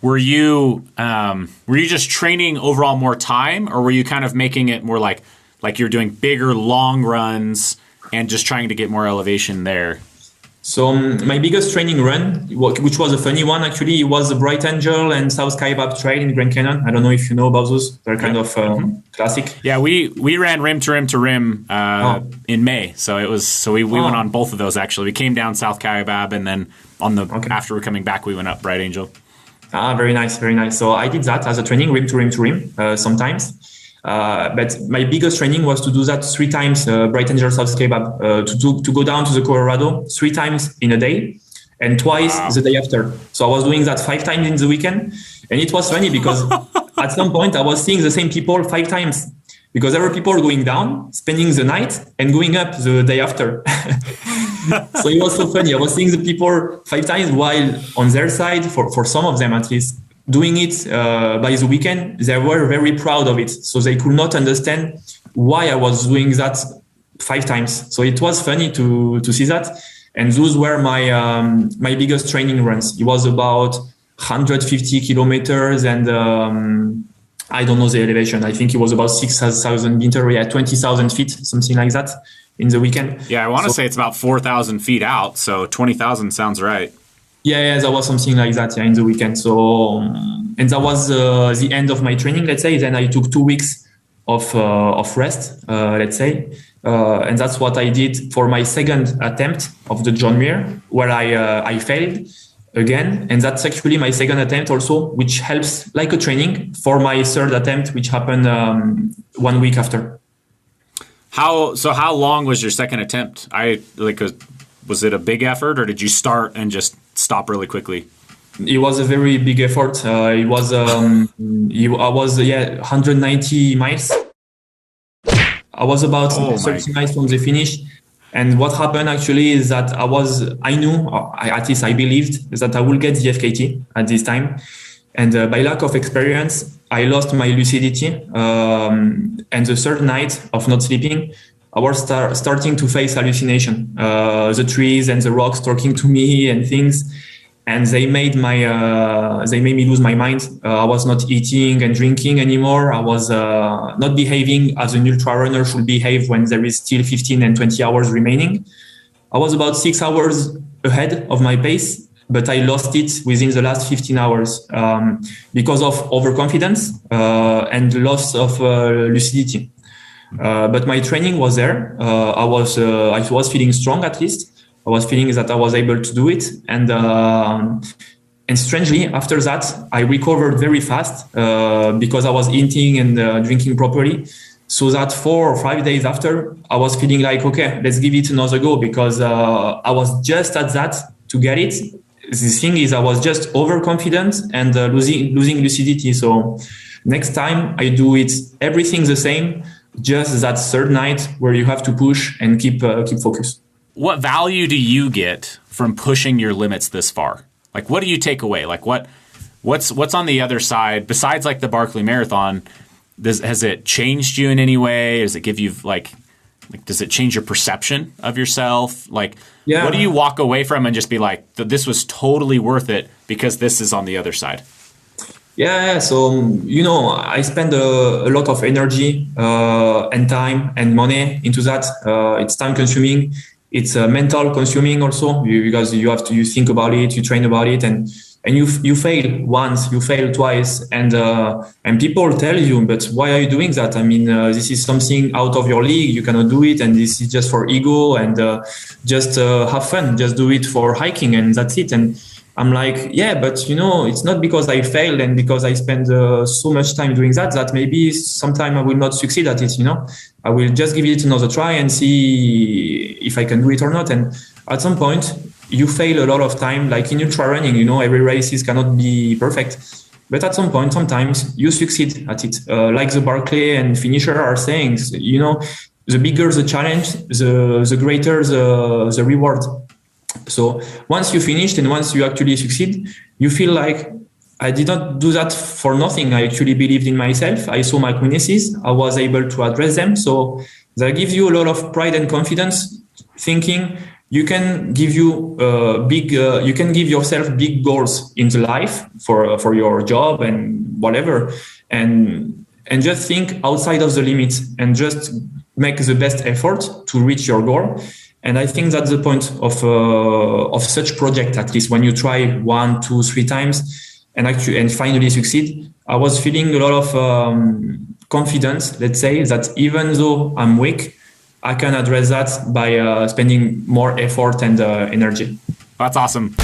Were you just training overall more time, or were you kind of making it more like you're doing bigger long runs and just trying to get more elevation there? So my biggest training run, which was a funny one actually, was the Bright Angel and South Kaibab Trail in Grand Canyon. I don't know if you know about those. They're kind of classic. Yeah, we ran rim to rim in May, so we went on both of those actually. We came down South Kaibab, and then after we're coming back, we went up Bright Angel. Very nice, very nice. So I did that as a training, rim to rim sometimes. But my biggest training was to do that 3 times, Bright Angel, South Kaibab, to go down to the Colorado 3 times in a day and twice the day after. So I was doing that 5 times in the weekend. And it was funny because at some point I was seeing the same people 5 times because there were people going down, spending the night and going up the day after. So it was so funny. I was seeing the people 5 times while on their side, for some of them at least, doing it by the weekend, they were very proud of it. So they could not understand why I was doing that 5 times. So it was funny to see that. And those were my biggest training runs. It was about 150 kilometers and I don't know the elevation. I think it was about 6,000 meters, 20,000 feet, something like that in the weekend. Yeah, I want to say it's about 4,000 feet out. So 20,000 sounds right. Yeah, that was something like that in the weekend. So, and that was the end of my training, let's say. Then I took 2 weeks of rest, let's say. And that's what I did for my second attempt of the John Muir, where I failed again. And that's actually my second attempt also, which helps like a training for my third attempt, which happened 1 week after. How long was your second attempt? Was it a big effort, or did you start and just stop really quickly? It was a very big effort. It was I was 190 miles. I was about 30 miles from the finish. And what happened actually is that I knew, at least I believed, that I will get the FKT at this time. And by lack of experience, I lost my lucidity. And the third night of not sleeping, I was starting to face hallucination. The trees and the rocks talking to me and things. And they made me lose my mind. I was not eating and drinking anymore. I was not behaving as an ultra runner should behave when there is still 15 and 20 hours remaining. I was about 6 hours ahead of my pace, but I lost it within the last 15 hours because of overconfidence and loss of lucidity. But my training was there. I was feeling strong at least. I was feeling that I was able to do it. And strangely, after that, I recovered very fast because I was eating and drinking properly. So that 4 or 5 days after, I was feeling like, okay, let's give it another go because I was just at that to get it. The thing is, I was just overconfident and losing lucidity. So next time I do it, everything the same, just that third night where you have to push and keep focused. What value do you get from pushing your limits this far? Like, what do you take away? Like, what's on the other side besides like the Barley Marathon? Has it changed you in any way? Does it give you like does it change your perception of yourself? Like, what do you walk away from and just be like, this was totally worth it because this is on the other side? Yeah. So, I spend a lot of energy and time and money into that. It's time consuming. It's mental consuming also because you think about it, you train about it, and you fail once, you fail twice, and people tell you, but why are you doing that? I mean, this is something out of your league. You cannot do it, and this is just for ego and just have fun. Just do it for hiking, and that's it. And I'm like, yeah, but it's not because I failed and because I spend so much time doing that maybe sometime I will not succeed at it. I will just give it another try and see if I can do it or not. And at some point, you fail a lot of time, like in ultra running. Every race cannot be perfect, but at some point, sometimes you succeed at it. Like the Barclay and finisher are saying, the bigger the challenge, the greater the reward. So once you finished and once you actually succeed, you feel like I did not do that for nothing. I actually believed in myself. I saw my weaknesses. I was able to address them. So that gives you a lot of pride and confidence, thinking you can give you can give yourself big goals in the life for your job and whatever, and just think outside of the limits and just make the best effort to reach your goal. And I think that's the point of such project. At least when you try 1, 2, 3 times and finally succeed, I was feeling a lot of confidence. Let's say that even though I'm weak, I can address that by spending more effort and energy. That's awesome.